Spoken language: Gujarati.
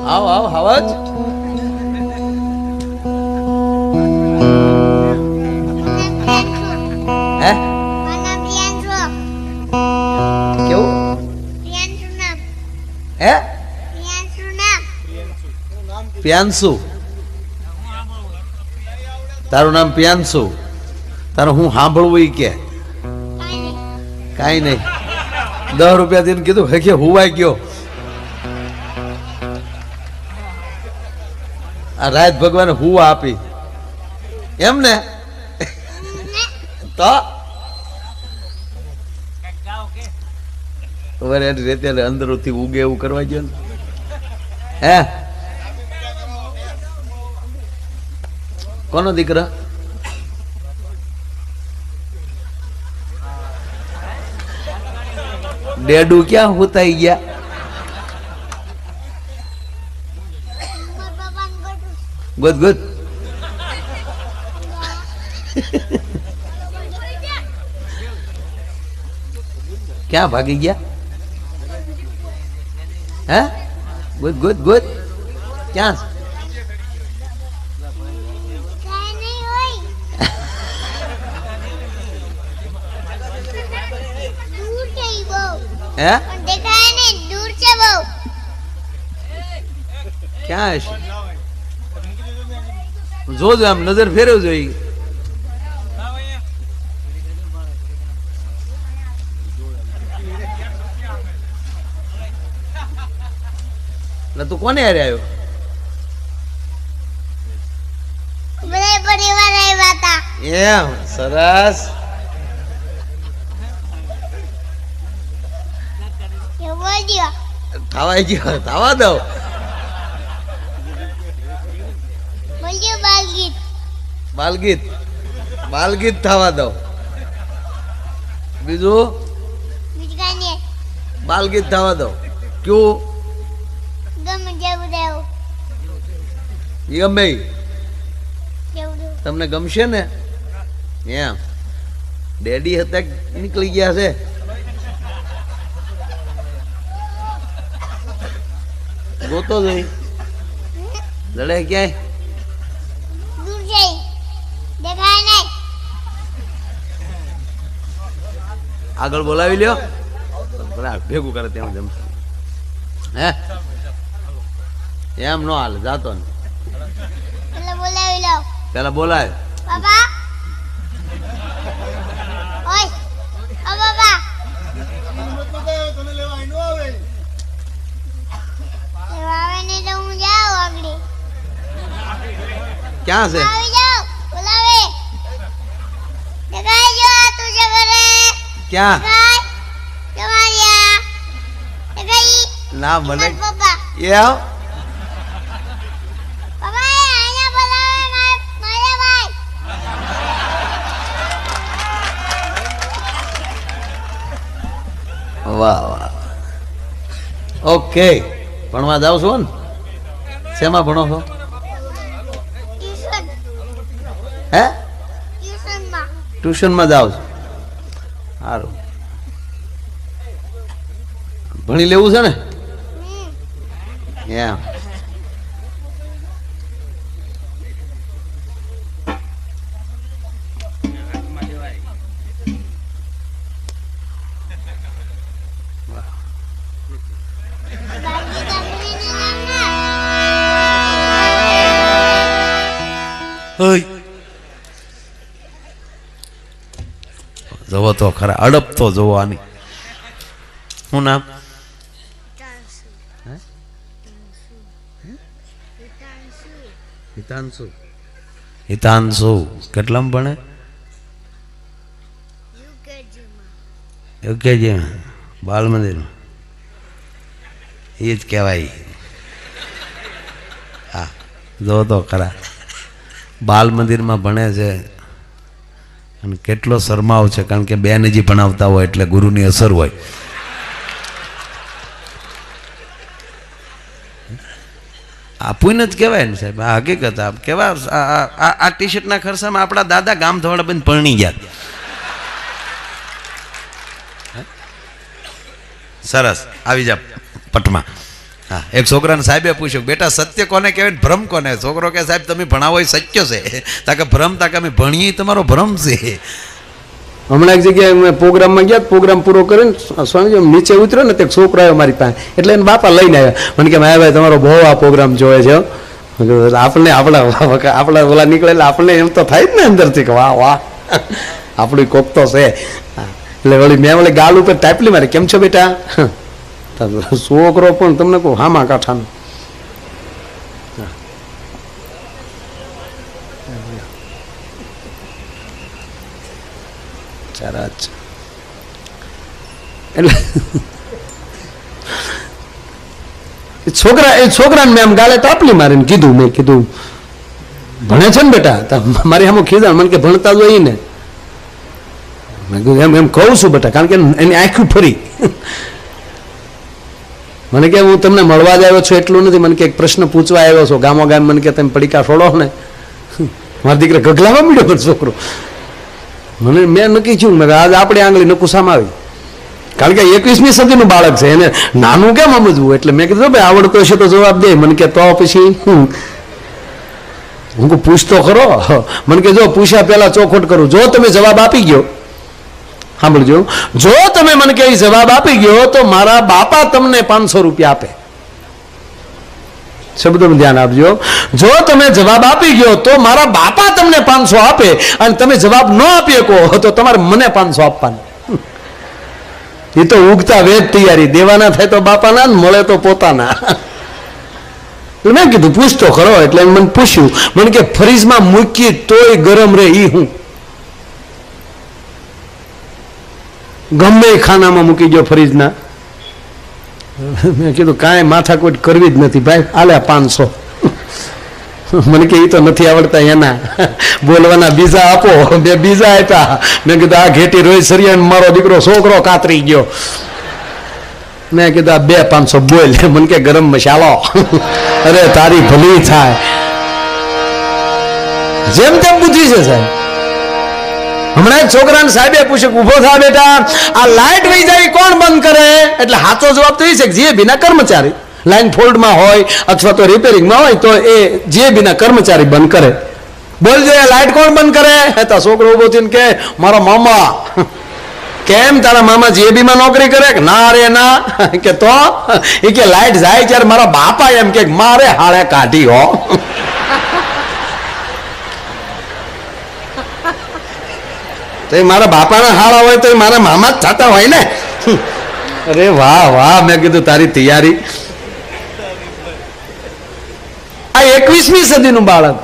આવ આવ હાવજ હે કેવું હે પ્યાંસુ તારું નામ પ્યાંસુ તારું હું સાંભળવું ઈ કે કાઈ નહીં 10 રૂપિયા દઈને કીધું હે કે હુવાઈ ગયો આ રાત ભગવાને હુવા આપી એમ ને તો રેતે અંદરથી ઉગે એવું કરવા ગયો ને હે કોનો દીકરા ડેડુ ક્યાં હુતાઈ ગયા ગુડ ગુડ ક્યાં ભાગી ગયા હે ગુડ ગુડ ગુડ ક્યાં હે ક્યાં હશે જોજો આમ નજર ફેરવ જોઈએ તું કોને હારે આવ્યો એમ સરસ થવાઈ ગયો થવા દો બાલગીત બાલગીત થવા દો બીજું બાલગીત થવા દો ક્યું ગમે તમને ગમશે ને એમ ડેડી હતા નીકળી ગયા છે ગોતો જઈ લડે ક્યાંય આગળ બોલાવી લ્યો ભેગું કરે ત્યાં જમ હે એમ નો હાલે જાતો ને પેલા બોલાય ક્યાં છે ક્યાં ના મને એ આવ વાહ વાહ ઓકે ભણવા જાવ છો ને શેમાં ભણો છો હે ટ્યુશનમાં જાવ છો સારું ભણી લેવું છે ને એમ જવો તો ખરા અડપ તો જોવાની શું નામ હિતાંશુ હિતાંશુ કેટલામાં ભણે યુકેજી બાલ મંદિરમાં એ જ કહેવાય હા જો તો ખરા બાલ મંદિરમાં ભણે છે અને કેટલો શરમાવ છે કારણ કે બેન હજી ભણાવતા હોય એટલે ગુરુની અસર હોય આ પુણ્ય જ કહેવાય ને સાહેબ આ હકીકત આ કેવા આ ટી શર્ટના ખર્ચામાં આપણા દાદા ગામ ધોળા બંધ પરણી ગયા સરસ આવી જા પટમાં હા, એક છોકરાને સાહેબે પૂછ્યું, બેટા સત્ય કોને કહેવાય ને ભ્રમ કોને? છોકરો કે સાહેબ તમે ભણાવો એ સત્ય છે, તાકે ભ્રમ તાકે અમે ભણીએ તમારો ભ્રમ છે. હમણાં એક જગ્યાએ મેં પ્રોગ્રામમાં ગયા, પ્રોગ્રામ પૂરો કરીને સ્વામીજી નીચે ઉતર્યો ને તે છોકરો આવ્યો મારી પાસે, એટલે એને બાપા લઈને આવ્યા. મને કે ભાઈ તમારો બહુ આ પ્રોગ્રામ જોવે છે. આપણને આપણા ઓલા નીકળે એટલે આપણને એમ તો થાય જ ને અંદરથી કે વાહ વાહ આપણું કોક તો છે. એટલે વળી મેં વળી ગાલ ઉપર ટાઈપલી મારી, કેમ છો બેટા? છોકરો પણ તમને કહું હામા કાંઠાનો. એટલે છોકરાને મેં આમ ગાલે તાપલી મારીને કીધું, મેં કીધું ભણે છે ને બેટા? મારી આમ ખીજાણ, મને કે ભણતા જ હોય ને. મેં કીધું એમ કહું છું બેટા, કારણ કે એની આંખું ફરી. મને કે હું તમને મળવા જ આવ્યો છું એટલું નથી, મને કે એક પ્રશ્ન પૂછવા આવ્યો છો ગામો ગામ. મને કે તમે પડીકા છોડો ને. મારા દીકરા ગગલાવા મળ્યો પણ છોકરો. મને મેં નક્કી થયું, મેં આજ આપણે આંગળી નકુસામાં આવી, કારણ કે 21મી સદીનું બાળક છે, એને નાનું કેમ સમજવું? એટલે મેં કીધું ભાઈ આવડતો હશે તો જવાબ દે. મને કે તો પછી હું પૂછતો ખરો. મને કે જો પૂછ્યા પહેલા ચોખોટ કરું, જો તમે જવાબ આપી ગયો, સાંભળજો, જો તમે મને કે જવાબ આપી ગયો તો મારા બાપા તમને 500 રૂપિયા આપે. શબ્દોનું ધ્યાન આપજો. જો તમે જવાબ આપી ગયો તો મારા બાપા તમને 500 આપે, અને તમે જવાબ ન આપી શકો તો તમારે મને 500 આપવાના. એ તો ઉગતા વેદ તૈયારી, દેવાના થાય તો બાપાના, મળે તો પોતાના. મેં કીધું પૂછતો ખરો. એટલે મને પૂછ્યું, મને કે ફ્રીજમાં મૂકી તોય ગરમ રહે ઈ હું? ગમે ખાનામાં મૂકી ગયો ફ્રીજના. મેં કીધું કાંઈ માથાકૂટ કરવી જ નથી ભાઈ, આલે 500. મને કે એ તો નથી આવડતા એના, બોલવાના બીજા આપો. બે બીજા આપ્યા. મેં કીધું આ ઘેટી રોહિત સરિયાણ મારો દીકરો છોકરો કાતરી ગયો. મેં કીધું આ 2-500 બોલ. મને કે ગરમ મસાલો. અરે તારી ભલી થાય. જેમ તેમ બુદ્ધિ છે સાહેબ. હમણાં એક છોકરાને સાહેબે પૂછ્યું, ઉભો થા બેટા, આ લાઈટ વહી જાય કોણ બંધ કરે? એટલે સાચો જવાબ તો એ છે કે જે બીના કર્મચારી લાઈન ફોલ્ડમાં હોય અથવા તો રિપેરિંગમાં હોય તો એ જે બીના કર્મચારી બંધ કરે. બોલજો એ લાઈટ કોણ બંધ કરે? તો છોકરો ઉભો થઈને કે મારા મામા. કેમ તારા મામા જીએબીમાં નોકરી કરે? ના રે ના. કે તો એ કે લાઈટ જાય ત્યારે મારા બાપા એમ કે મારે હાળે કાઢી હો. તો એ મારા બાપાના હાળા હોય તો મારા મામા જ થતા હોય ને. અરે વાહ વાહ. મેં કીધું તારી તૈયારી. આ 21મી સદીનું બાળક.